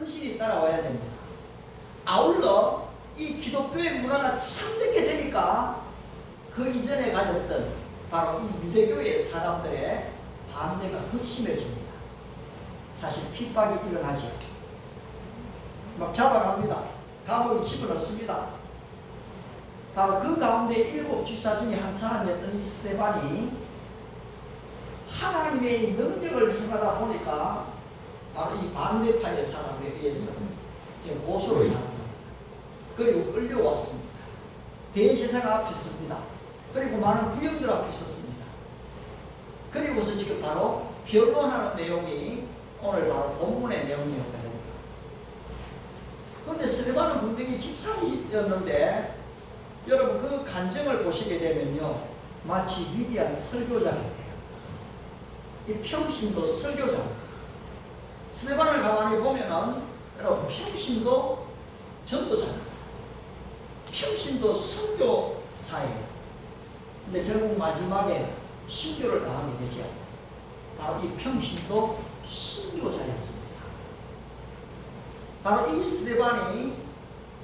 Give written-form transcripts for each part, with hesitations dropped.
헌신이 따라와야 됩니다. 아울러 이 기독교의 문화가 참되게 되니까 그 이전에 가졌던 바로 이 유대교의 사람들의 반대가 극심해집니다. 사실 핍박이 일어나죠. 막 잡아갑니다. 감옥에 집어넣습니다. 바로 그 가운데 7 집사 중에 한 사람이었던 이 스데반이 하나님의 능력을 행하다 보니까 바로 이 반대파의 사람에 의해서 지금 고소를 하는 겁니다. 그리고 끌려왔습니다. 대제사장 앞에 섭니다. 그리고 많은 부형들 앞에 섰습니다. 그리고서 지금 바로 변론하는 내용이 오늘 바로 본문의 내용이었거든요. 그런데 스데반은 분명히 집사이었는데 여러분 그 간증을 보시게 되면요, 마치 위대한 설교자 같아요. 이 평신도 설교자입니다. 스데반을 가만히 보면은 여러분 평신도 전도자입니다. 평신도 선교사예요. 근데 결국 마지막에 순교를 당하게 되죠. 바로 이 평신도 순교자였습니다. 바로 이 스데반이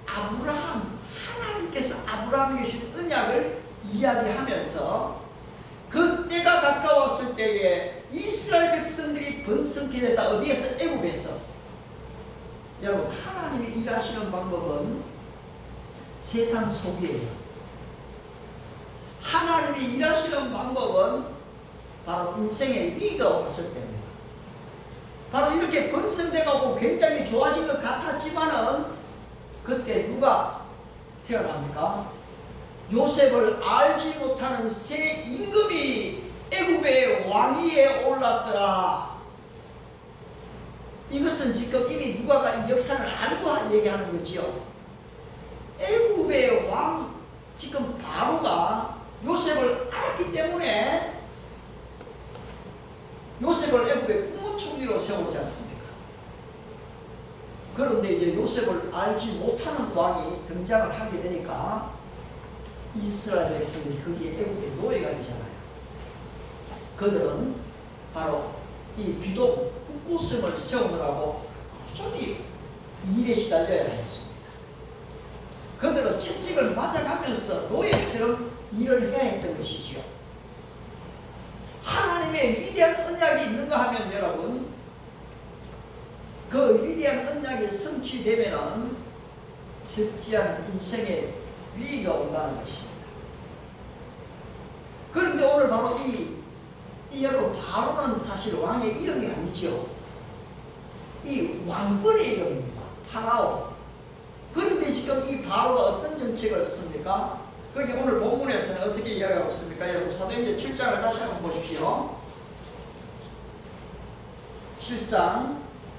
하나님께서 아브라함에게 주신 언약을 이야기하면서 그 때가 가까웠을 때에 이스라엘 백성들이 번성케 됐다. 어디에서? 애굽에서. 여러분 하나님이 일하시는 방법은 세상 속이에요. 하나님이 일하시는 방법은 바로 인생의 위기가 왔을 때입니다. 바로 이렇게 번성돼가고 굉장히 좋아진 것 같았지만은 그때 누가 태어납니까? 요셉을 알지 못하는 새 임금이 애굽의 왕위에 올랐더라. 이것은 지금 이미 누가가 이 역사를 알고 얘기하는 거지요. 애굽의 왕, 지금 바로가 요셉을 알았기 때문에 요셉을 애굽의 국무총리로 세우지 않습니까? 그런데 이제 요셉을 알지 못하는 왕이 등장을 하게 되니까 이스라엘 백성들이 거기에 애굽의 노예가 되잖아요. 그들은 바로 이 비동 국고성을 세우느라고 꾸준히 일에 시달려야 했습니다. 그들은 채찍을 맞아가면서 노예처럼 일을 해야 했던 것이지요. 하나님의 위대한 언약이 있는가 하면 여러분, 그 위대한 언약이 성취되면은 적지 않은 인생의 위기가 온다는 것입니다. 그런데 오늘 바로 이 여러분 바로는 사실 왕의 이름이 아니죠. 이 왕권의 이름입니다. 파라오. 그런데 지금 이 바로가 어떤 정책을 씁니까? 그게 오늘 본문에서는 어떻게 이야기하고 있습니까? 여러분 사도행전 7장을 다시 한번 보십시오. 7장,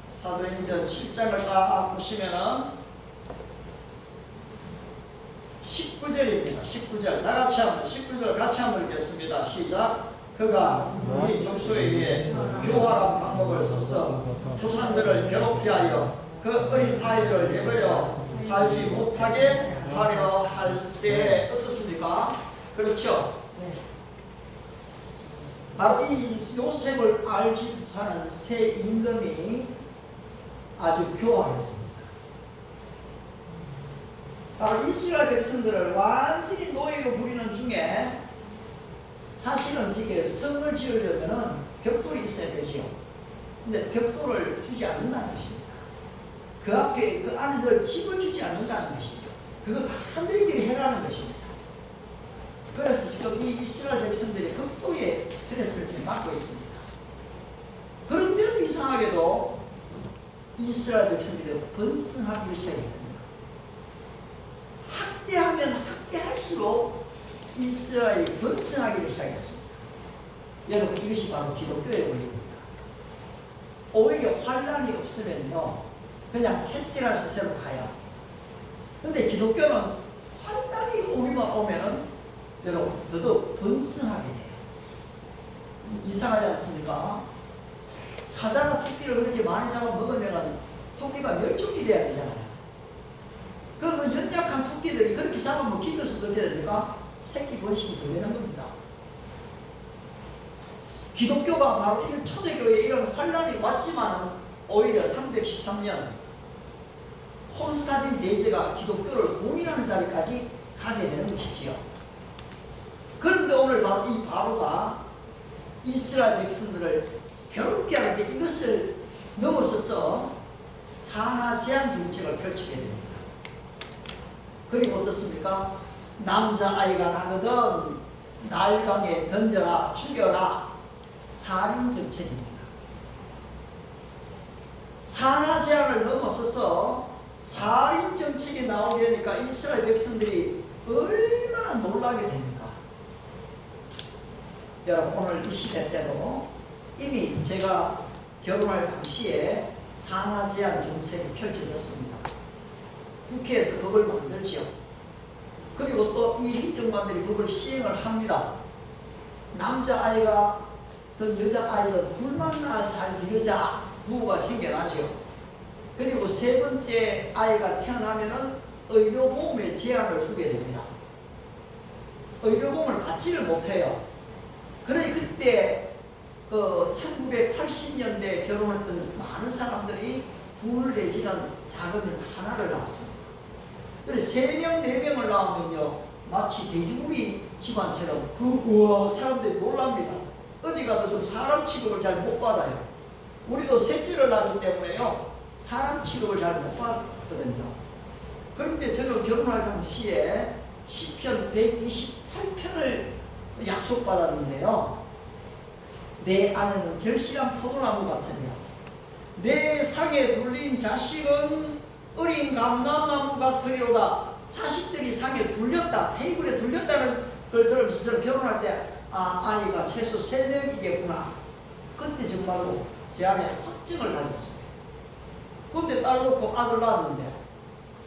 사도행전 7장을 딱 보시면은 19절입니다. 19절 다 같이 한번 19절 같이 한번 읽겠습니다. 시작. 그가 우리 족속에게 교활한 방법을 써서 조상들을 괴롭게 하여 그 어린 아이들을 내버려 살지 못하게 하려 할세. 어떻습니까? 그렇죠? 바로 이 요셉을 알지 못하는 새 임금이 아주 교활했습니다. 바로 이스라엘 백성들을 완전히 노예로 부리는 중에 사실은 이게 성을 지으려면은 벽돌이 있어야 되지요. 근데 벽돌을 주지 않는다는 것입니다. 그 앞에 그 안에 집을 주지 않는다는 것이죠. 그거 다 너희들이 해라는 것입니다. 그래서 지금 이 이스라엘 백성들이 극도의 스트레스를 지금 받고 있습니다. 그런데도 이상하게도 이스라엘 백성들이 번성하기를 시작했거든요. 학대하면 학대할수록 이스라엘이 번성하기를 시작했습니다. 여러분 이것이 바로 기독교의 원리입니다. 오히려 환란이 없으면요 그냥 캐시라 시세로 가요. 근데 기독교는 환란이 오면은 여러분 더더욱 번성하게 돼요. 이상하지 않습니까? 사자나 토끼를 그렇게 많이 잡아먹으면 토끼가 멸종이 돼야 되잖아요. 그 연약한 토끼들이 그렇게 잡아먹히면서 어떻게 됩니까? 새끼 번식이 더 되는 겁니다. 기독교가 바로 이런 초대교회에 이런 환란이 왔지만은 오히려 313년 콘스탄틴 대제가 기독교를 공인하는 자리까지 가게 되는 것이지요. 그런데 오늘 바로 이 바로가 이스라엘 백성들을 괴롭게 할 때 이것을 넘어서서 산하 제한 정책을 펼치게 됩니다. 그리고 어떻습니까? 남자아이가 나거든 날강에 던져라, 죽여라. 살인 정책입니다. 산하 제한을 넘어서서 살인 정책이 나오게 되니까 이스라엘 백성들이 얼마나 놀라게 됩니까? 여러분, 오늘 이 시대 때도 이미 제가 결혼할 당시에 산하 제한 정책이 펼쳐졌습니다. 국회에서 법을 만들지요. 그리고 또 이 행정관들이 법을 시행을 합니다. 남자아이가 여자아이든 둘만 낳아 잘 기르자 부부가 생겨나죠. 그리고 세 번째 아이가 태어나면은 의료보험에 제한을 두게 됩니다. 의료보험을 받지를 못해요. 그러니 그때 1980년대 결혼했던 많은 사람들이 둘 내지는 작으면 하나를 낳았습니다. 그래서 3명, 4명을 낳으면요, 마치 돼지우리 집안처럼 우와 사람들이 놀랍니다. 어디 가도 좀 사람 취급을 잘 못 받아요. 우리도 셋째를 낳기 때문에요, 사람 취급을 잘 못 받거든요. 그런데 저는 결혼할 당시에 시편 128편을 약속받았는데요, 내 아내는 결실한 포도나무 같으며 내 상에 둘린 자식은 어린 감람나무 같으리로다. 자식들이 상에 둘렸다, 테이블에 둘렸다는 걸 들으면서 저는 결혼할 때 아이가 최소 3명이겠구나. 그때 정말로 제 안에 확증을 가졌습니다. 그런데 딸 놓고 아들 낳았는데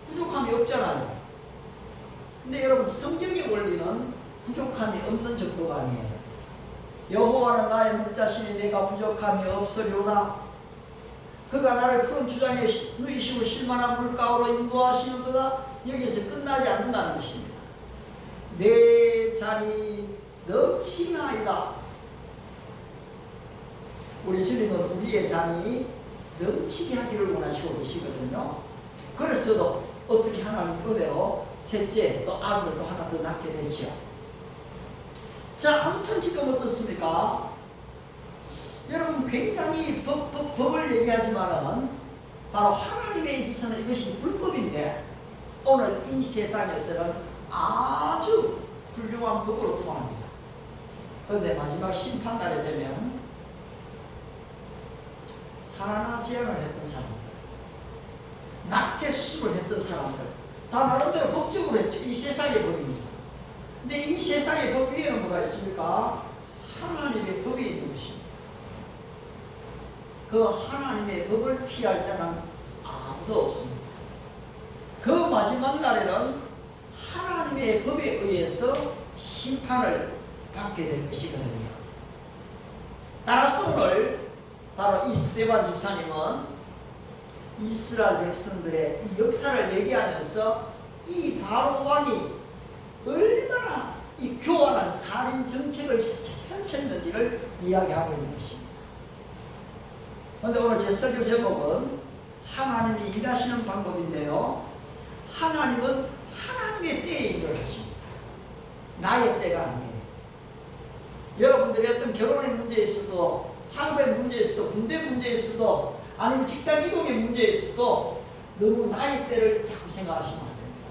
부족함이 없잖아요. 근데 여러분, 성경의 원리는 부족함이 없는 정도가 아니에요. 여호와는 나의 목자시니 내가 부족함이 없으리로다. 그가 나를 푸른 주장에 누이시고 쉴만한 물가로 인도하시는도다. 여기서 끝나지 않는다는 것입니다. 내 잔이 넘치나이다. 우리 주님은 우리의 잔이 넘치게 하기를 원하시고 계시거든요. 그래서 저도 어떻게 하나님 은혜로 셋째 또 아들을 또 하나 더 낳게 되죠. 자, 아무튼 지금 어떻습니까? 여러분, 굉장히 법을 얘기하지만은 바로 하나님에 있어서는 이것이 불법인데 오늘 이 세상에서는 아주 훌륭한 법으로 통합니다. 그런데 마지막 심판날에 되면 산하 제한을 했던 사람들, 낙태 수술을 했던 사람들, 다 나름대로 법적으로 했죠. 이 세상의 법입니다. 근데 이 세상의 법 위에는 뭐가 있습니까? 하나님의 법이 있는 것입니다. 그 하나님의 법을 피할 자는 아무도 없습니다. 그 마지막 날에는 하나님의 법에 의해서 심판을 받게 될 것이거든요. 따라서 오늘 바로 이 스데반 집사님은 이스라엘 백성들의 이 역사를 얘기하면서 이 바로 왕이 얼마나 이 교활한 살인 정책을 펼쳤는지를 이야기하고 있는 것입니다. 그런데 오늘 제 설교 제목은 하나님이 일하시는 방법인데요, 하나님은 하나님의 때에 일을 하십니다. 나의 때가 아니에요. 여러분들이 어떤 결혼의 문제에 있어도, 학업의 문제에 있어도, 군대 문제에 있어도, 아니면 직장 이동의 문제에 있어도 너무 나의 때를 자꾸 생각하시면 안 됩니다.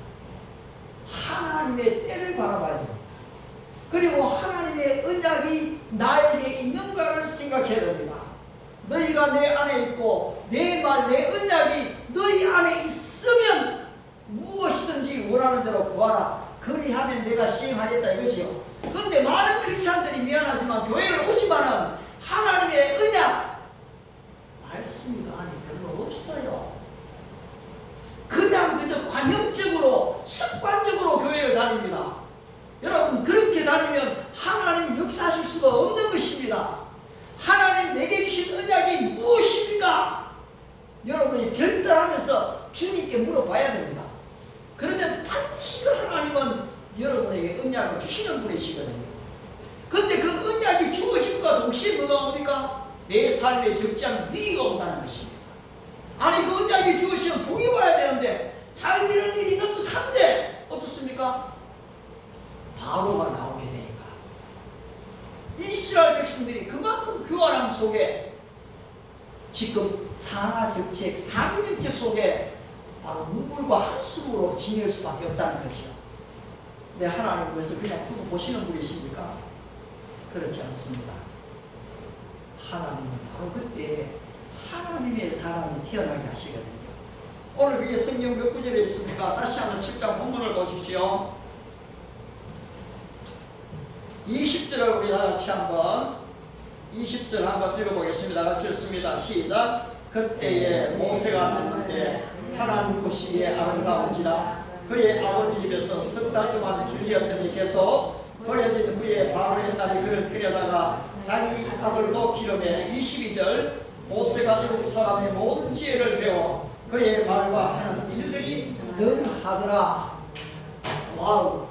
하나님의 때를 바라봐야 됩니다. 그리고 하나님의 언약이 나에게 있는가를 생각해야 됩니다. 너희가 내 안에 있고 내 말, 내 언약이 너희 안에 있으면 무엇이든지 원하는 대로 구하라. 그리하면 내가 시행하겠다 이것이요. 그런데 많은 크리스찬들이 미안하지만 교회를 오지만은 하나님의 언약 말씀이 안에 별로 없어요. 그저 관념적으로 습관적으로 교회를 다닙니다. 여러분, 그렇게 다니면 하나님 역사하실 수가 없는 것입니다. 하나님 내게 주신 언약이 무엇입니까? 여러분이 결단하면서 주님께 물어봐야 됩니다. 그러면 반드시 그 하나님은 여러분에게 언약을 주시는 분이시거든요. 그런데 그 언약이 주어짐과 동시에 뭐가 옵니까? 내 삶에 적지 않은 위기가 온다는 것입니다. 아니 그 언약이 주어지면 복이 와야 되는데 잘 되는 일이 있는 듯한데 어떻습니까? 바로가 나오게 되니까 이스라엘 백성들이 그만큼 교활함 속에 지금 산하절책, 상위정책 속에 바로 눈물과 한숨으로 지낼 수밖에 없다는 것이요. 근데 하나님 그것을 그냥 두고 보시는 분이십니까? 그렇지 않습니다. 하나님은 바로 그때 하나님의 사람이 태어나게 하시거든요. 오늘 그게 성경 몇 구절에 있습니까? 다시 한번 7장 본문을 보십시오. 20절을 우리 다 같이 한번 20절 한번 읽어보겠습니다. 같이 읽습니다. 시작. 그때에 모세가 났는데 하나님 보시기에 아름다운지라 그의 아버지 집에서 석 달 동안 길리었더니 계속 버려진 후에 바로의 딸이 그를 데려다가 자기 아들로 기름해 22절 모세가 이국 사람의 모든 지혜를 배워 그의 말과 하는 일들이 능하더라. 와우.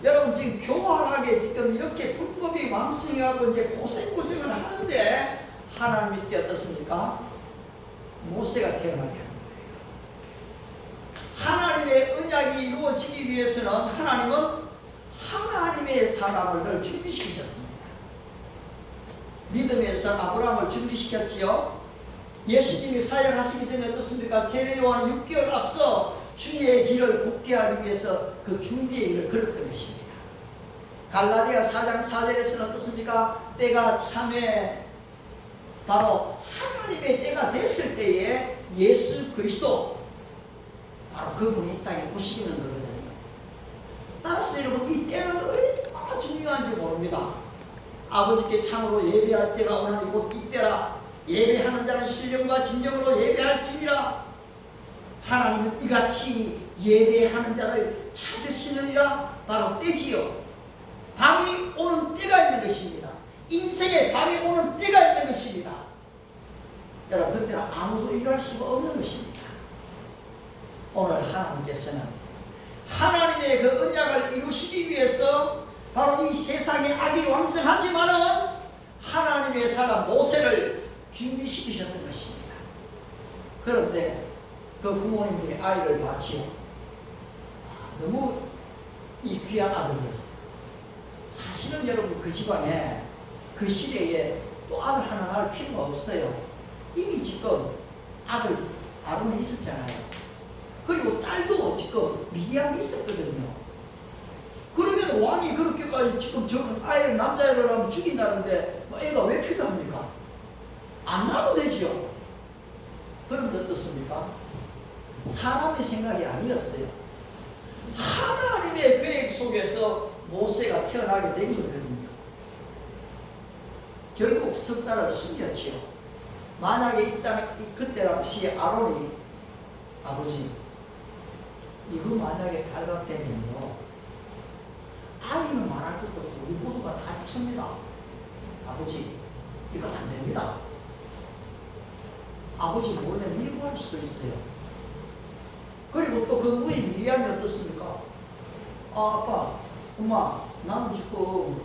여러분 지금 교활하게 지금 이렇게 불법이 왕성해하고 이제 고생을 하는데 하나님 밑에 어떻습니까? 모세가 태어나게 하는 거예요. 하나님의 언약이 이루어지기 위해서는 하나님은 하나님의 사람을 준비시키셨습니다. 믿음에서 아브라함을 준비시켰지요. 예수님이 사역하시기 전에 어떻습니까? 세례요한은 6개월 앞서 주의 길을 굳게 하기 위해서 그 준비의 일을 걸었던 것입니다. 갈라디아 4장 4절에서는 어떻습니까? 때가 참에 바로 하나님의 때가 됐을 때에 예수 그리스도 바로 그분이 이 땅에 오시는 거거든요. 따라서 여러분 이 때는 얼마나 중요한지 모릅니다. 아버지께 참으로 예배할 때가 오나니 곧 이때라. 예배하는 자는 신령과 진정으로 예배할지니라. 하나님은 이같이 예배하는 자를 찾으시느니라. 바로 때지요. 밤이 오는 때가 있는 것입니다. 인생에 밤이 오는 때가 있는 것입니다. 여러분 그때는 아무도 일할 수가 없는 것입니다. 오늘 하나님께서는 하나님의 그 언약을 이루시기 위해서 바로 이 세상에 악이 왕성하지만은 하나님의 사람 모세를 준비시키셨던 것입니다. 그런데 그 부모님들이 아이를 낳지요. 너무 이 귀한 아들이었어요. 사실은 여러분 그 집안에 그 시대에 또 아들 하나 낳을 필요가 없어요. 이미 지금 아들 아론이 있었잖아요. 그리고 딸도 지금 미리암이 있었거든요. 그러면 왕이 그렇게까지 지금 저 아이를 남자애를 하면 죽인다는데 뭐 애가 왜 필요합니까? 안 낳아도 되지요. 그런데 어떻습니까? 사람의 생각이 아니었어요. 하나님의 계획 속에서 모세가 태어나게 된 거거든요. 결국 석 달을 숨겼지요. 만약에 이 땅에 그때 당시 아론이 아버지 이거 만약에 발각되면요 아이는 말할 것도 없고 우리 모두가 다 죽습니다. 아버지 이거 안 됩니다. 아버지 몰래 밀고 할 수도 있어요. 그리고 또 그 무의 미리암이 어떻습니까? 아빠 엄마 나는 지금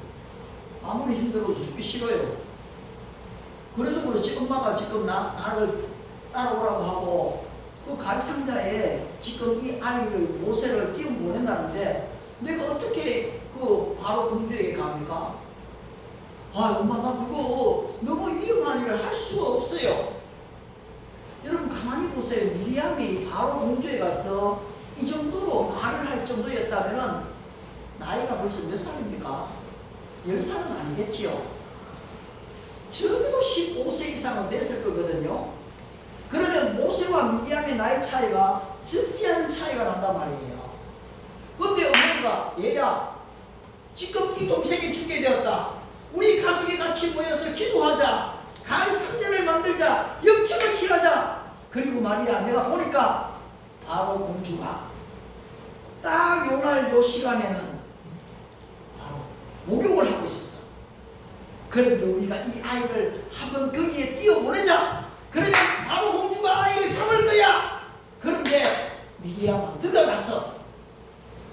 아무리 힘들어도 죽기 싫어요. 그래도 그렇지 엄마가 지금 나를 따라오라고 하고 그 갈상자에 지금 이 아이를 모세를 띄워 보낸다는데 내가 어떻게 그 바로 공주에게 갑니까? 아 엄마 나 그거 너무 위험한 일을 할 수가 없어요. 여러분 가만히 보세요. 미리암이 바로 공주에 가서 이 정도로 말을 할 정도였다면 나이가 벌써 몇 살입니까? 10살은 아니겠지요. 적어도 15세 이상은 됐을 거거든요. 그러면 모세와 미리암의 나이 차이가 적지 않은 차이가 난단 말이에요. 그런데 어머니가 얘야 지금 이 동생이 죽게 되었다. 우리 가족이 같이 모여서 기도하자. 갈 상자를 만들자. 영청을 칠하자. 그리고 말이야 내가 보니까 바로 공주가 딱 요날 요 시간에는 바로 목욕을 하고 있었어. 그런데 우리가 이 아이를 한번 거기에 띄워보내자. 그러면 바로 공주가 아이를 잡을 거야. 그런데 미리암은 들어가서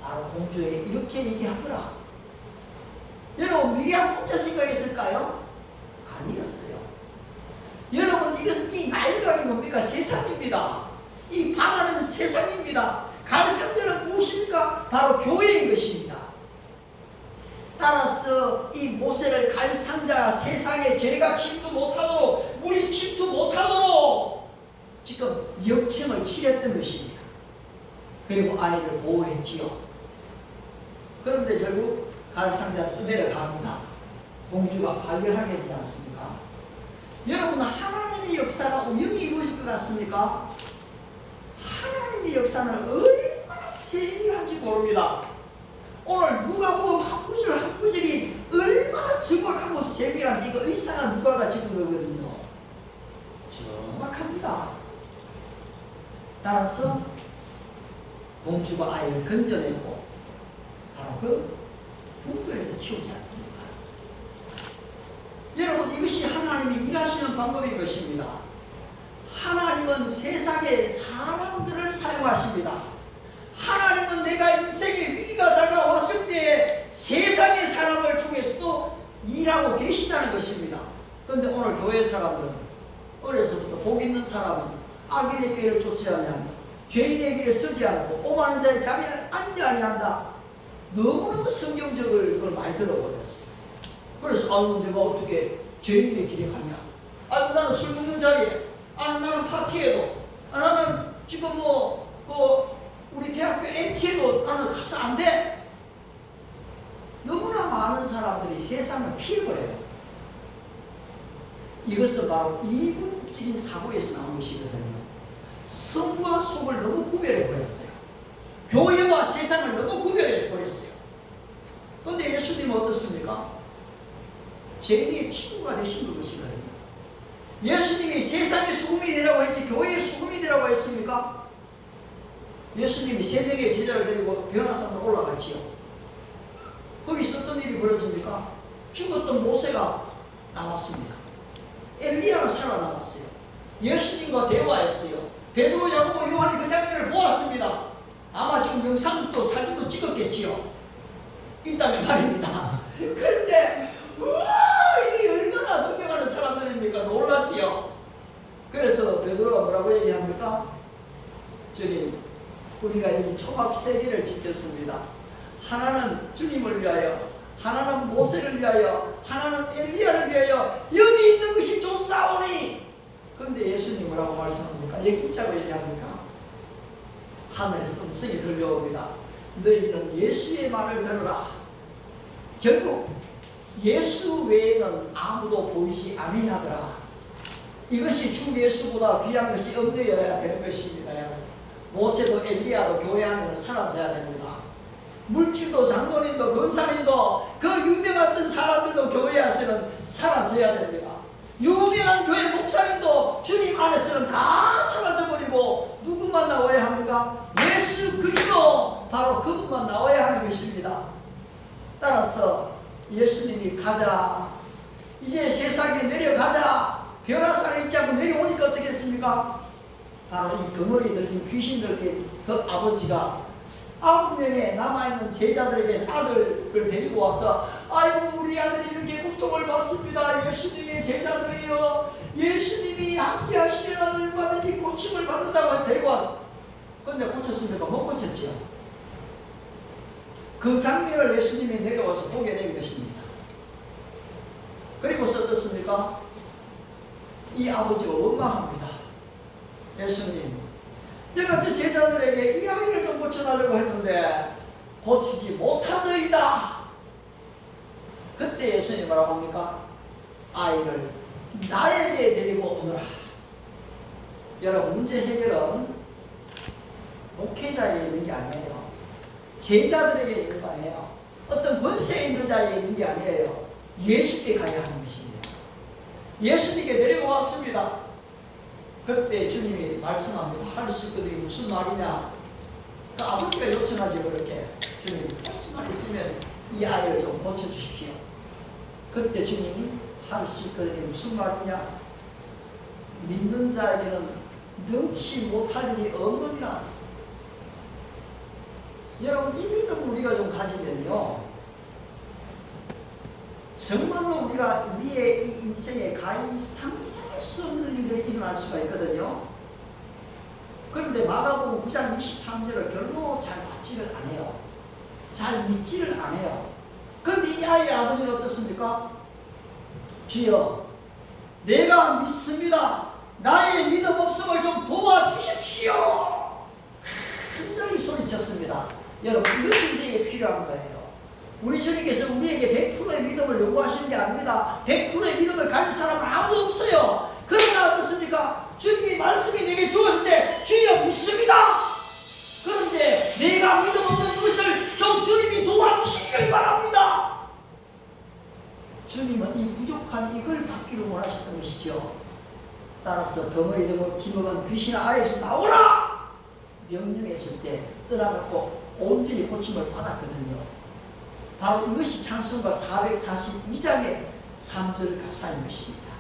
바로 공주에게 이렇게 얘기하더라. 여러분 미리암 혼자 생각했을까요? 아니었어요. 여러분 이것은 이 나이 무엇입니까? 세상입니다. 이 방안은 세상입니다. 갈상자는 무엇입니까? 바로 교회인 것입니다. 따라서 이 모세를 갈상자가 세상에 죄가 침투 못하도록, 물이 침투 못하도록 지금 역청을 칠했던 것입니다. 그리고 아이를 보호했지요. 그런데 결국 갈상자는 내려갑니다. 공주가 발견하게 되지 않습니까? 여러분, 하나님의 역사가 우연히 이루어질 것 같습니까? 하나님의 역사는 얼마나 세밀한지 모릅니다. 오늘 누가복음 한 구절 한 구절이 얼마나 정확하고 세밀한지 이거 의사가 누가가 적은 거거든요. 정확합니다. 따라서 공주가 아이를 건져내고 바로 그 궁궐에서 키우지 않습니까? 여러분, 이것이 하나님이 일하시는 방법인 것입니다. 하나님은 세상에 사람들을 사용하십니다. 하나님은 내가 인생의 위기가 다가왔을 때 세상의 사람을 통해서도 일하고 계시다는 것입니다. 그런데 오늘 교회 사람들은 어려서부터 복 있는 사람은 악인의 길을 쫓지 아니하며 죄인의 길에 서지 않고 오만한 자의 자리에 앉지 아니한다. 너무너무 성경적을 그걸 많이 들어버렸어요. 그래서 아유, 내가 어떻게 죄인의 길에 가냐? 아, 나는 술 먹는 자리에, 아, 나는 파티에도, 아, 나는 지금 우리 대학교 MT에도 나는 가서 안 돼. 너무나 많은 사람들이 세상을 피해버려요. 이것은 바로 이분적인 사고에서 나온 것이거든요. 성과 속을 너무 구별해 버렸어요. 교회와 세상을 너무 구별해 버렸어요. 그런데 예수님은 어떻습니까? 죄인의 친구가 되신 것이거든요. 예수님이 세상의 소금이 되라고 했지 교회의 소금이 되라고 했습니까? 예수님이 3명의 제자를 데리고 변화산으로 올라갔지요. 거기서 어떤 일이 벌어집니까? 죽었던 모세가 나왔습니다. 엘리야가 살아남았어요. 예수님과 대화했어요. 베드로, 야고보, 요한이 그 장면을 보았습니다. 아마 지금 영상도 사진도 찍었겠지요. 있다면 말입니다. 그런데 우와, 이들이 얼마나 존경하는 사람들입니까? 놀랐지요. 그래서 베드로가 뭐라고 얘기합니까? 저기 우리가 여기 초밥 3개를 지켰습니다. 하나는 주님을 위하여, 하나는 모세를 위하여, 하나는 엘리야를 위하여 여기 있는 것이 좋사오니. 그런데 예수님 뭐라고 말씀합니까? 여기 있자고 얘기합니까? 하늘에서 음성이 들려옵니다. 너희는 예수의 말을 들으라. 결국 예수 외에는 아무도 보이지 아니하더라. 이것이 주 예수보다 귀한 것이 없느여야 되는 것입니다. 모세도 엘리야도 교회 안에는 사라져야 됩니다. 물질도 장로님도 권사님도 그 유명했던 사람들도 교회 안에서는 사라져야 됩니다. 유명한 교회 목사님도 주님 안에서는 다 사라져버리고 누구만 나와야 합니까? 예수 그리스도, 바로 그분만 나와야 하는 것입니다. 따라서 예수님이 가자, 이제 세상에 내려가자, 변화산에 있지 않고 내려오니까 어떻겠습니까? 바로 이 거머리 들린 귀신 들린 그 아버지가 9명의 남아있는 제자들에게 아들을 데리고 와서, 아이고 우리 아들이 이렇게 고통을 받습니다. 예수님의 제자들이요, 예수님이 함께 하시면 얼마든지 고침을 받는다고 데리고 왔. 그런데 고쳤습니까? 못 고쳤지요. 그 장면을 예수님이 내려와서 보게 된 것입니다. 그리고서 어떻습니까? 이 아버지가 원망합니다. 예수님, 내가 저 제자들에게 이 아이를 좀 고쳐달라고 했는데 고치지 못하더이다. 그때 예수님 뭐라고 합니까? 아이를 나에게 데리고 오너라. 여러분, 문제 해결은 목회자에게 있는 게 아니에요. 제자들에게 있는 거 아니에요. 어떤 권세 있는 자에게 있는 게 아니에요. 예수께 가야 하는 것입니다. 예수님께 데리고 왔습니다. 그때 주님이 말씀합니다. 할 수 있거든요. 무슨 말이냐? 그 아버지가 요청하죠. 그렇게 주님, 할 수만 있으면 이 아이를 좀 고쳐주십시오. 그때 주님이 할 수 있거든요. 무슨 말이냐? 믿는 자에게는 능치 못할 일이 없느니라. 여러분, 이 믿음을 우리가 좀 가지면요, 정말로 우리가 우리의 이 인생에 가히 상상할 수 없는 일들이 일어날 수가 있거든요. 그런데 마가복음 9장 23절을 별로 잘 받지를 않아요. 잘 믿지를 않아요. 그런데 이 아이의 아버지는 어떻습니까? 주여, 내가 믿습니다. 나의 믿음 없음을 좀 도와주십시오. 간절히 소리쳤습니다. 여러분, 이것이 우리에게 필요한 거예요. 우리 주님께서 우리에게 100%의 믿음을 요구하시는 게 아닙니다. 100%의 믿음을 가진 사람은 아무도 없어요. 그러나 어떻습니까? 주님이 말씀이 내게 주어진데 주여 믿습니다. 그런데 내가 믿음 없는 것을 좀 주님이 도와주시길 바랍니다. 주님은 이 부족한 이걸 받기를 원하셨던 것이죠. 따라서 덩어리 되고 기먹은 귀신아 아이에서 나오라! 명령했을 때 떠나갖고 온전히 고침을 받았거든요. 바로 이것이 찬송가 442장의 3절 가사인 것입니다.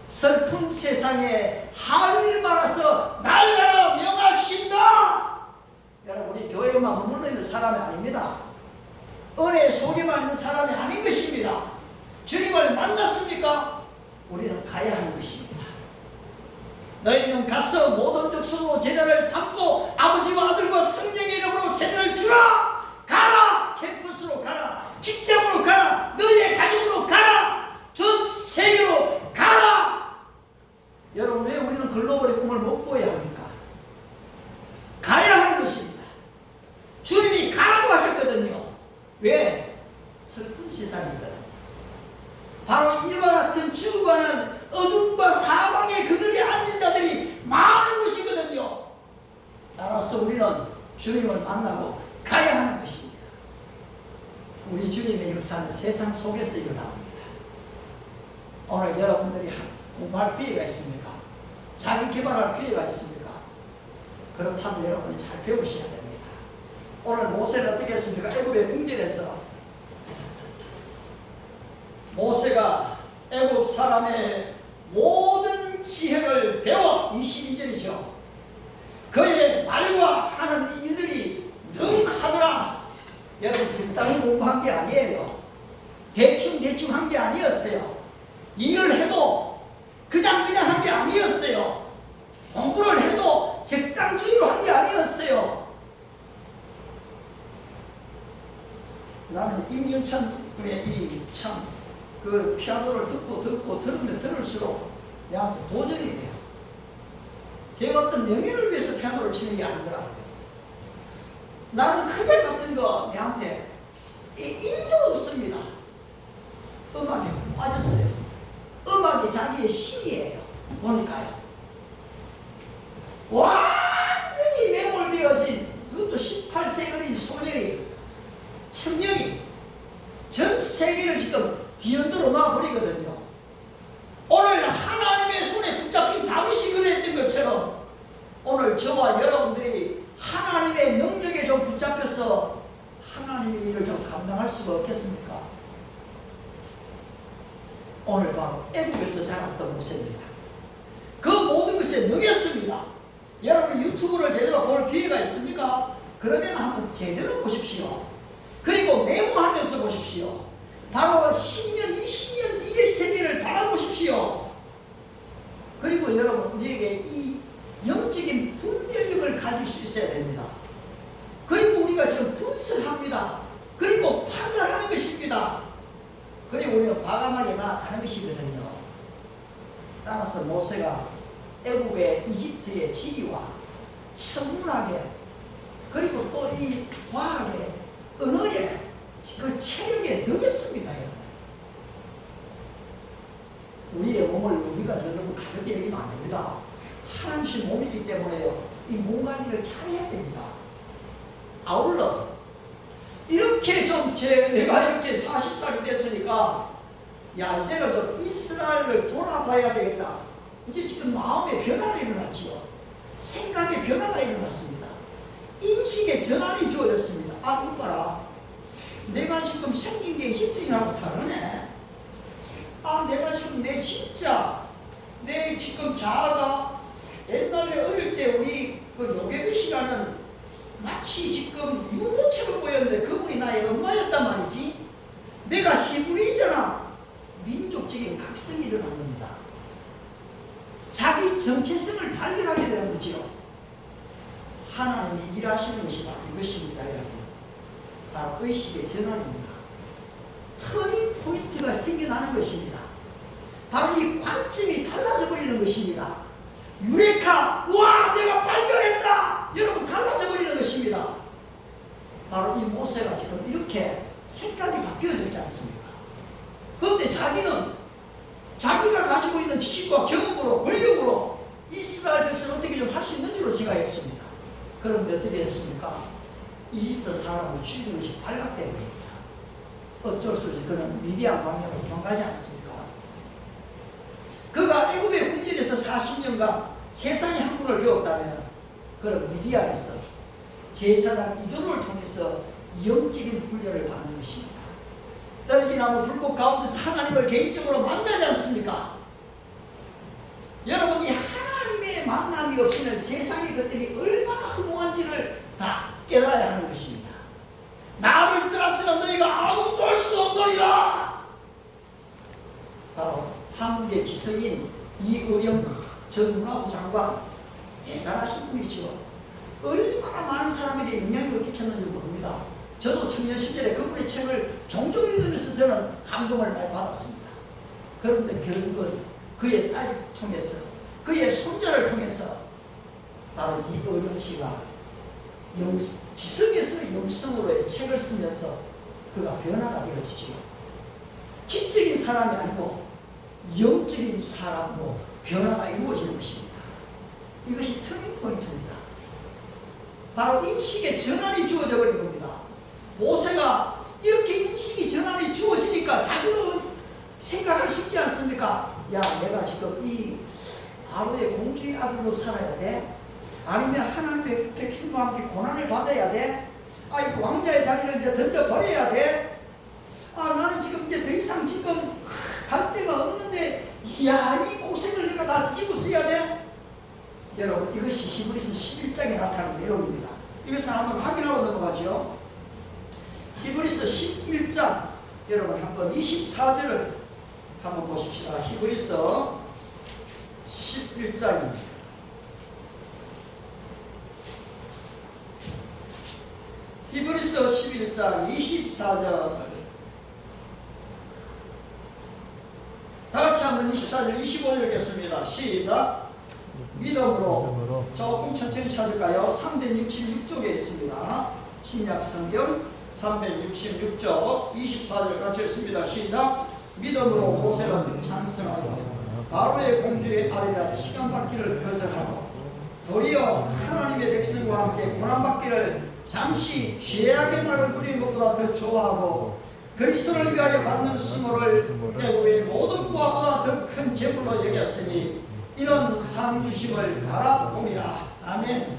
슬픈 세상에 하늘 말아서 날라라 명하신다. 여러분, 우리 교회만 머물러 있는 사람이 아닙니다. 은혜 속에만 있는 사람이 아닌 것입니다. 주님을 만났습니까? 우리는 가야 하는 것입니다. 너희는 가서 모든 족속으로 제자를 삼고 아버지와 아들과 성령의 이름으로 세례를 주라. 가라. 캠퍼스로 가라. 직장으로 가라. 너희의 가족으로 가라. 전 세계로 가라. 여러분, 왜 우리는 글로벌의 꿈을 못 꾸어야 합니까? 가야 하는 것입니다. 주님이 가라고 하셨거든요. 왜? 슬픈 세상이거든요. 바로 이와 같은 죽어가는 어둠과 사망의 그늘에 앉은 자들이 많은 것이거든요. 따라서 우리는 주님을 만나고 가야 하는 것입니다. 우리 주님의 역사는 세상 속에서 일어납니다. 오늘 여러분들이 공부할 기회가 있습니까? 자기 개발할 기회가 있습니까? 그렇다면 여러분이 잘 배우셔야 됩니다. 오늘 모세는 어떻게 했습니까? 애굽에 궁전에서 모세가 애굽 사람의 모든 지혜를 배워 22절이죠. 그의 말과 하는 일들이 능하더라. 여러분, 적당히 공부한 게 아니에요. 대충 한 게 아니었어요. 일을 해도 그냥 한 게 아니었어요. 공부를 해도 적당주의로 한 게 아니었어요. 나는 임영찬의 이 참 그 피아노를 듣고 들으면 들을수록 내한테 도전이 돼요. 걔가 어떤 명예를 위해서 피아노를 치는 게 아니더라고요. 나는 그냥 같은 거 내한테 일도 없습니다. 음악에 빠졌어요. 음악이 자기의 신이에요. 보니까요. 완전히 매몰되어진 그것도 18세 어린 소년이 청년이 전 세계를 지금 뒤흔들어 놔버리거든요. 오늘 하나님의 손에 붙잡힌 다윗이 그랬던 것처럼 오늘 저와 여러분들이 하나님의 능력에 좀 붙잡혀서 하나님의 일을 좀 감당할 수가 없겠습니까? 오늘 바로 애국에서 자랐던 모세입니다. 그 모든 것에 능했습니다. 여러분 유튜브를 제대로 볼 기회가 있습니까? 그러면 한번 제대로 보십시오. 그리고 메모하면서 보십시오. 바로 10년, 20년 뒤의 세계를 바라보십시오. 그리고 여러분, 우리에게 이 영적인 분별력을 가질 수 있어야 됩니다. 그리고 우리가 지금 분석합니다. 그리고 판단하는 것입니다. 그리고 우리가 과감하게 나아가는 것이거든요. 따라서 모세가 애굽의 이집트의 지리와 천문학에 그리고 또 이 과학의 언어에 그 체력에 능했습니다. 우리의 몸을 우리가 너무 가볍게 여기면 안 됩니다. 하나님의 몸이기 때문에요. 이 몸 관리를 잘해야 됩니다. 아울러 이렇게 내가 이렇게 40살이 됐으니까 야 이제는 좀 이스라엘을 돌아봐야 되겠다. 이제 지금 마음의 변화가 일어났지요. 생각의 변화가 일어났습니다. 인식의 전환이 주어졌습니다. 아 이봐라. 내가 지금 생긴 게 이집트인하고 다르네. 아 내가 지금 내 지금 자아가 옛날에 어릴 때 우리 그 요게벳이라는 마치 지금 유모처럼 보였는데 그분이 나의 엄마였단 말이지. 내가 히브리잖아. 민족적인 각성이 일어난 겁니다. 자기 정체성을 발견하게 되는 거지요. 하나님이 일하시는 것이 바로 이것입니다, 여러분. 바로 의식의 전환입니다. 터닝 포인트가 생겨나는 것입니다. 바로 이 관점이 달라져 버리는 것입니다. 유레카! 와! 내가 발견했다! 여러분, 달라져 버리는 것입니다. 바로 이 모세가 지금 이렇게 생각이 바뀌어졌지 않습니까? 그런데 자기는 자기가 가지고 있는 지식과 경험으로, 권력으로 이스라엘 백성을 어떻게 좀 할 수 있는 줄로 생각했습니다. 그런데 어떻게 됐습니까? 이집트 사람을 죽이는 것이 발각되어버립니다. 어쩔 수 없이 그는 미디안 광야로 도망가지 않습니까? 그가 애굽의 군진에서 40년간 세상의 학문을 배웠다면 그는 미디안에서 제사장 이도를 통해서 영적인 훈련을 받는 것입니다. 떨기나무 불꽃 가운데서 하나님을 개인적으로 만나지 않습니까? 여러분, 이 하나님의 만남이 없이는 세상의 것들이 얼마나 허무한지를 다 깨달아야 하는 것입니다. 나를 떠나서는 너희가 아무것도 할 수 없느니라. 바로 한국의 지성인 이의영 전 문화부 장관, 대단하신 분이죠. 얼마나 많은 사람에게 영향력을 끼쳤는지 모릅니다. 저도 청년 시절에 그분의 책을 종종 읽으면서 저는 감동을 많이 받았습니다. 그런데 결국은 그의 딸을 통해서, 그의 손자를 통해서 바로 이의영 씨가 지성에서 영성으로의 책을 쓰면서 그가 변화가 되어지죠. 지적인 사람이 아니고 영적인 사람으로 변화가 이루어지는 것입니다. 이것이 터닝 포인트입니다. 바로 인식의 전환이 주어져 버린 겁니다. 모세가 이렇게 인식이 전환이 주어지니까 자기도 생각할 수 있지 않습니까? 야, 내가 지금 이 바로의 공주의 아들로 살아야 돼? 아니면 하나님의 백성과 함께 고난을 받아야 돼? 아, 이 왕자의 자리를 이제 던져버려야 돼? 아, 나는 지금 이제 더 이상 지금 갈 데가 없는데, 이야, 이 고생을 내가 다 뒤집어 써야 돼? 여러분, 이것이 히브리서 11장에 나타나는 내용입니다. 이것을 한번 확인하고 넘어가죠. 히브리서 11장, 여러분 한번 24절을 한번 보십시다. 히브리서 11장입니다. 히브리서 11장 24절. 다같이 한번 24절 25절 읽겠습니다. 시작. 믿음으로 조금 천천히 찾을까요? 366쪽에 있습니다. 신약성경 366쪽 24절 같이 읽습니다. 시작. 믿음으로 모세는 장성하여 바로의 공주의 아래라 시간받기를 거절하고 도리어 하나님의 백성과 함께 고난받기를 잠시 죄악의 낙을 누리는 것보다 더 좋아하고 그리스도를 위하여 받는 수모를 애굽의 모든 구하보다 더 큰 재물로 여겼으니 이런 상주심을 바라봄이라. 아멘.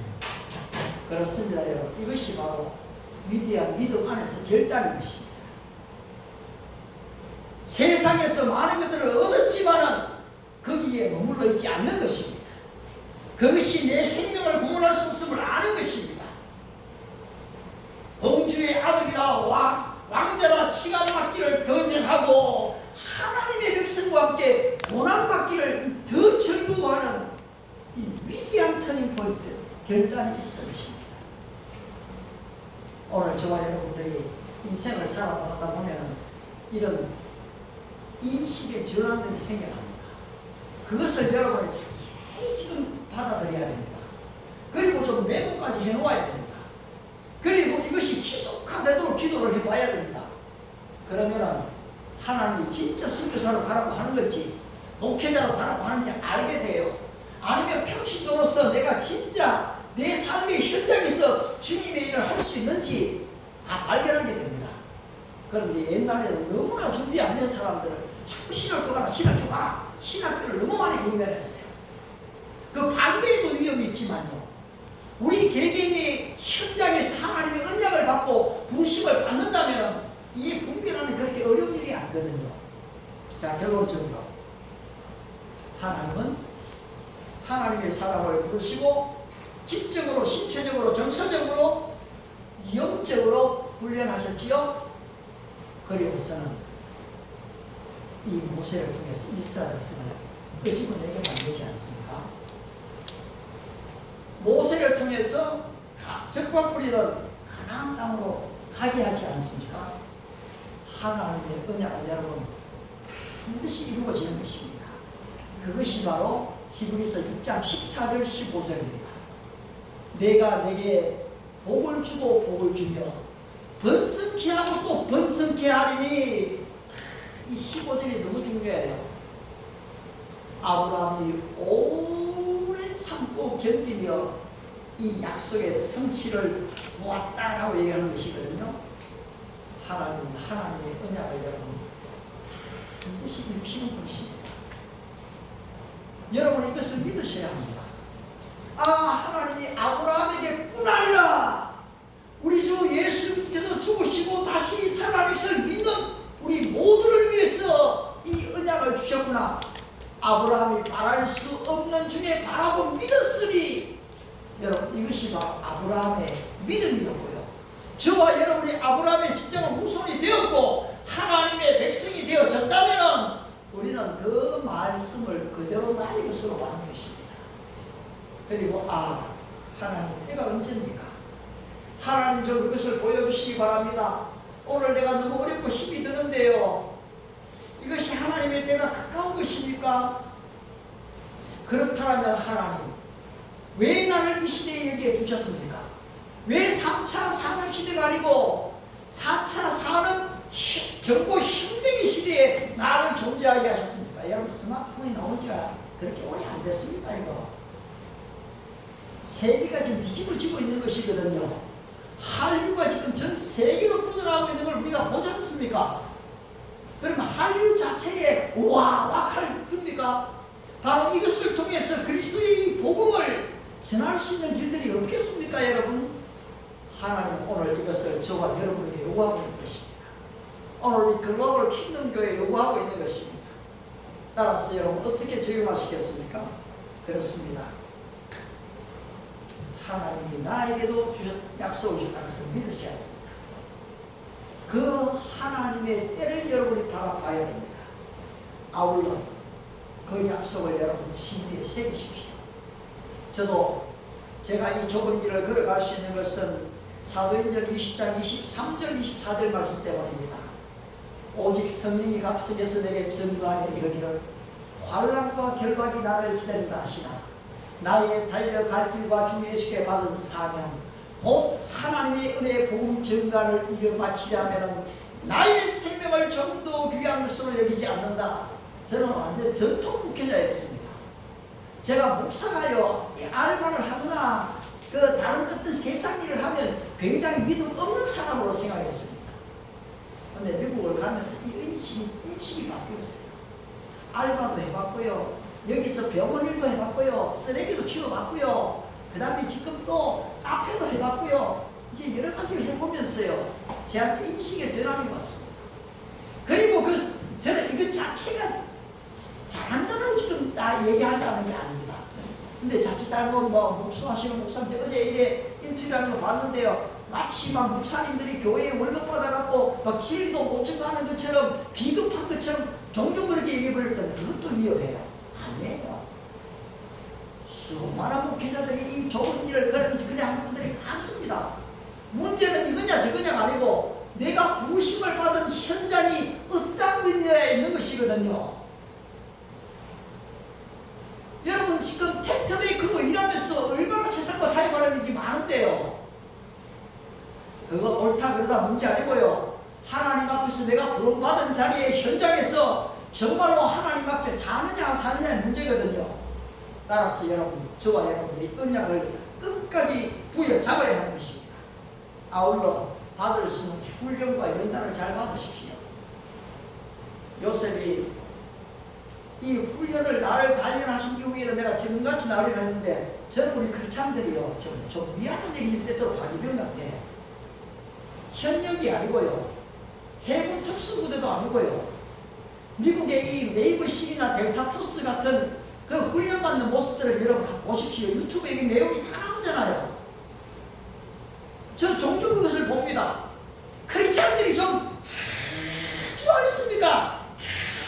그렇습니다, 여러분. 이것이 바로 위대한 믿음 안에서 결단인 것입니다. 세상에서 많은 것들을 얻었지만은 거기에 머물러 있지 않는 것입니다. 그것이 내 생명을 구원할 수 없음을 아는 것입니다. 공주의 아들이라 왕자라 시간받기를 거절하고 하나님의 백성과 함께 고난받기를 더 즐거워하는 이 위대한 터닝포인트, 결단이 있었던 것입니다. 오늘 저와 여러분들이 인생을 살아가다 보면 이런 인식의 전환들이 생겨납니다. 그것을 여러분이 자세히 지금 받아들여야 됩니다. 그리고 좀 메모까지 해놓아야 됩니다. 그리고 이것이 지속화되도록 기도를 해봐야 됩니다. 그러면 하나님이 진짜 선교사로 가라고 하는 건지 목회자로 가라고 하는지 알게 돼요. 아니면 평신도로서 내가 진짜 내 삶의 현장에서 주님의 일을 할 수 있는지 다 발견하게 됩니다. 그런데 옛날에는 너무나 준비 안 된 사람들을 자꾸 신학교 가라 신학교 가라 신학교를 너무 많이 경멸했어요. 그 반대에도 위험이 있지만요, 우리 개개인의 현장에서 하나님의 언약을 받고 부르심을 받는다면 이 분별하는 그렇게 어려운 일이 아니거든요. 자, 결론적으로 하나님은 하나님의 사람을 부르시고 지적으로, 신체적으로, 정서적으로, 영적으로 훈련하셨지요. 그리고서는 이 모세를 통해서 이스라엘 백성을 끄집어내게 만들지 않습니까? 모세를 통해서 적과 뿌리는 가나안 땅으로 가게 하지 않습니까? 하나님의 언약은 여러분 반드시 이루어지는 것입니다. 그것이 바로 히브리서 6장 14절 15절입니다. 내가 내게 복을 주고 복을 주며 번성케 하고 또 번성케 하리니, 이 15절이 너무 중요해요. 아브라함이 오래 참고 견디며 이 약속의 성취를 보았다라고 얘기하는 것이거든요. 하나님은 하나님의 언약을 여러분 반드시 이루시는 분이십니다. 여러분 이것을 믿으셔야 합니다. 하나님이 아브라함에게 뿐아니라 우리 주 예수님께서 죽으시고 다시 살아나신 것을 믿는 우리 모두를 위해서 이 언약을 주셨구나. 아브라함이 바랄 수 없는 중에 바라고 믿었으니, 여러분 이것이 바로 아브라함의 믿음이었고요. 저와 여러분이 아브라함의 진정한 후손이 되었고 하나님의 백성이 되어졌다면 우리는 그 말씀을 그대로 나의 것으로 받는 것입니다. 그리고 하나님 때가 언제입니까? 하나님 저 그것을 보여주시기 바랍니다. 오늘 내가 너무 어렵고 힘이 드는데요, 이것이 하나님의 때가 가까운 것입니까? 그렇다면 하나님 왜 나를 이 시대에 여기에 두셨습니까? 왜 3차 산업시대가 아니고 4차 산업 정보 혁명의 시대에 나를 존재하게 하셨습니까? 여러분 스마트폰이 나온 지가 그렇게 오래 안 됐습니다. 이거 세계가 지금 뒤집어지고 있는 것이거든요. 한류가 지금 전 세계로 뻗어나가고 있는 걸 우리가 보지 않습니까? 그러면 한류 자체에 와악할 겁니까? 바로 이것을 통해서 그리스도의 이 복음을 전할 수 있는 길들이 없겠습니까, 여러분? 하나님 오늘 이것을 저와 여러분에게 요구하고 있는 것입니다. 오늘 이 글로벌 킹덤 교회에 요구하고 있는 것입니다. 따라서 여러분 어떻게 적용하시겠습니까? 그렇습니다. 하나님이 나에게도 약속을 주셨다는 것을 믿으셔야 됩니다. 그 하나님의 때를 여러분이 바라봐야 됩니다. 아울러 그 약속을 여러분 심리에 새기십시오. 저도 제가 이 좁은 길을 걸어갈 수 있는 것은 사도행전 20장 23절 24절 말씀 때문입니다. 오직 성령이 각성해서 내게 증거하여 이르기를 환난과 결박이 나를 기다린다 하시나 나의 달려갈 길과 주 예수께 받은 사명 곧 하나님의 은혜의 복음 증가를 이루 마치려 하면 나의 생명을 좀도 귀한 것으로 여기지 않는다. 저는 완전 전통 목회자였습니다. 제가 목사가요 알바를 하거나 그 다른 어떤 세상 일을 하면 굉장히 믿음 없는 사람으로 생각했습니다. 근데 미국을 가면서 이 인식이 바뀌었어요. 알바도 해봤고요, 여기서 병원 일도 해봤고요, 쓰레기도 치워봤고요, 그 다음에 지금 또 카페도 해봤고요, 이제 여러 가지를 해보면서요 제한테 인식의 전환이 왔습니다. 그리고 저는 이것 자체가 잘한다고 지금 다 얘기하자는 게 아닙니다. 근데 자칫 잘못 목수하시는 목사님들 어제 이래 인터뷰하는 거 봤는데요, 마치 막 목사님들이 교회에 월급 받아갖고 막 진리도 못 증거하는 것처럼 비겁한 것처럼 종종 그렇게 얘기해버렸던데 그것도 위험해요. 아니에요. 수많은 목회자들이 이 좋은 일을 걸으면서 그래 하는 분들이 많습니다. 문제는 이거냐 저거냐가 아니고 내가 부르심을 받은 현장이 어떤 분야에 있는 것이거든요. 여러분 지금 팩트메이커로 일하면서 얼마나 세상과 타협하는 게 많은데요. 그거 옳다 그러다 문제 아니고요. 하나님 앞에서 내가 부름받은 자리에 현장에서 정말로 하나님 앞에 사느냐 안 사느냐의 문제거든요. 따라서 여러분 저와 여러분들이 언약을 끝까지 부여잡아야 하는 것입니다. 아울러 받을 수 있는 훈련과 연단을 잘 받으십시오. 요셉이 이 훈련을 나를 단련하신 이후에는 내가 지금같이 나를 했는데 저는 우리 크리스찬들이요 좀 미안한 얘기일 때도 박이병 같아. 현역이 아니고요, 해군 특수부대도 아니고요, 미국의 이 네이버실이나 델타포스 같은 그 훈련받는 모습들을 여러분 보십시오. 유튜브에 이 내용이 다 나오잖아요. 저 종종 그것을 봅니다. 크리스찬들이 좀 아주 안 했습니까?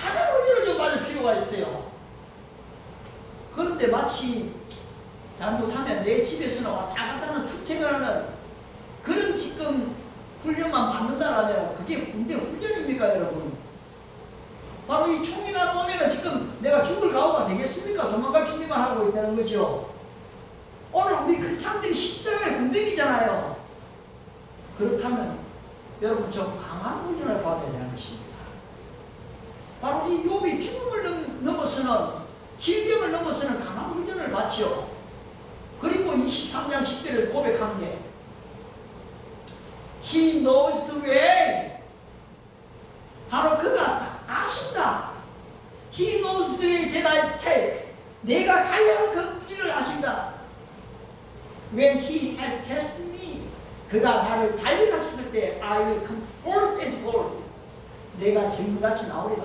하나님 훈련을 좀 받을 필요가 있어요. 잘못하면 내 집에서는 왔다 갔다 하는 출퇴근하는 그런 지금 훈련만 받는다라면 그게 군대 훈련입니까, 여러분? 바로 이 총이 날아오면 지금 내가 죽을 각오가 되겠습니까? 도망갈 준비만 하고 있다는 거죠. 오늘 우리 크리스찬들이 십자가의 군대이잖아요. 그렇다면 여러분 좀 강한 훈련을 받아야 되는 것입니다. 바로 이 욥이 죽음을 넘어서는 질병을 넘어서는 강한 훈련을 받죠. 그리고 23장 10절에서 고백한 게 He knows the way. 바로 그가 다 아신다. He knows the way that I take. 내가 가야 할 그 길을 아신다. When he has tested me. 그가 나를 단련하셨을 때 I will come forth as gold. 내가 증거같이 나오리라.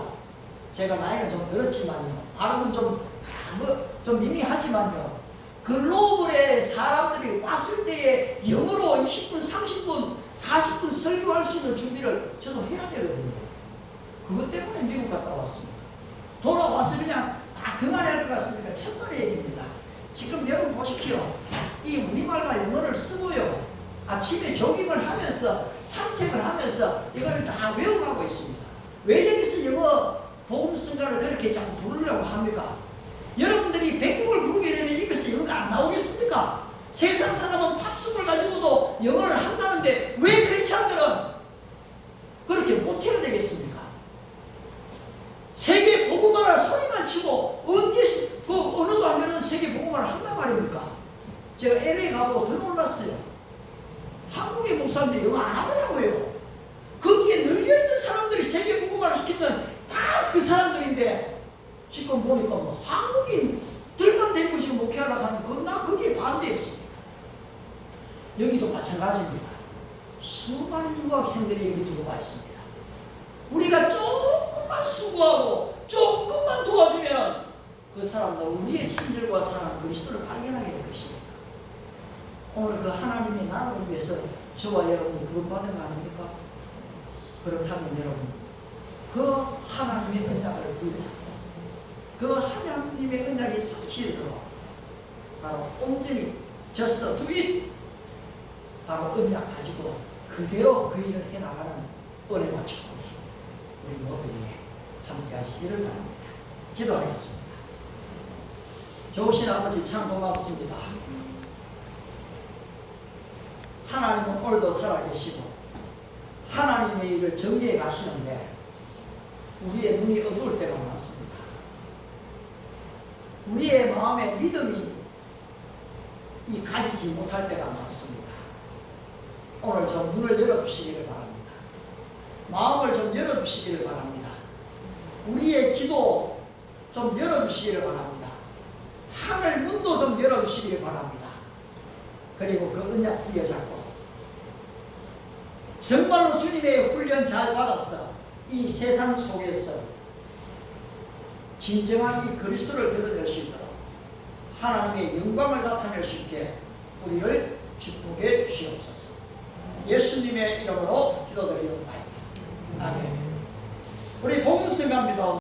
제가 나이는 좀 들었지만요. 발음은 좀 미미하지만요. 글로벌에 사람들이 왔을 때에 영어로 20분, 30분, 40분 설교할 수 있는 준비를 저도 해야 되거든요. 그것 때문에 미국 갔다 왔습니다. 돌아와서 그냥 다 그만할 것 같습니까? 천만의 얘기입니다. 지금 여러분 보십시오. 이 우리말과 영어를 쓰고요. 아침에 조깅을 하면서 산책을 하면서 이걸 다 외워가고 있습니다. 왜 여기서 영어 복음성가를 그렇게 자꾸 부르려고 합니까? 여러분들이 백국을 부르게 되면 입에서 영어가 안 나오겠습니까? 세상 사람은 팝송을 가지고도 영어를 한다는데 왜 크리스찬들은 그렇게 못해야 되겠습니까? 세계 복음화를 소리만 치고 언제 그 언어도 안 되는 세계 복음화를 한단 말입니까? 제가 LA 가보고 더 놀랐어요. 한국의 목사님들 영어 안 하더라고요. 거기에 널려있는 사람들이 세계 복음화를 시키는 다 그 사람들인데 지금 보니까 뭐 한국인들만 데리고 지금 목회하려고 하는 건 나 거기에 반대했습니다. 여기도 마찬가지입니다. 수많은 유학생들이 여기 들어와 있습니다. 우리가 조금만 수고하고 조금만 도와주면 그 사람들 우리의 친절과 사랑 그리스도를 발견하게 될 것입니다. 오늘 그 하나님의 나라를 위해서 저와 여러분이 구원받은 거 아닙니까? 그렇다면 여러분 그 하나님의 언약을 붙잡고 그 하나님의 언약의 성실대로 바로 온전히 just do it 바로 언약 가지고 그대로 그 일을 해나가는 은혜와 축복이 우리 모두에게 함께 하시기를 바랍니다. 기도하겠습니다. 좋으신 아버지 참 고맙습니다. 하나님은 오늘도 살아계시고 하나님의 일을 정리해 가시는데 우리의 눈이 어두울 때가 많습니다. 우리의 마음의 믿음이 가지지 못할 때가 많습니다. 오늘 좀 눈을 열어주시기를 바랍니다. 마음을 좀 열어주시기를 바랍니다. 우리의 기도 좀 열어주시기를 바랍니다. 하늘 문도 좀 열어주시기를 바랍니다. 그리고 그 언약 부여잡고 정말로 주님의 훈련 잘 받았어 이 세상 속에서 진정한 이 그리스도를 드러낼 수 있도록 하나님의 영광을 나타낼 수 있게 우리를 축복해 주시옵소서. 예수님의 이름으로 기도드리옵나이다. 아멘. 우리 복음성가입니다.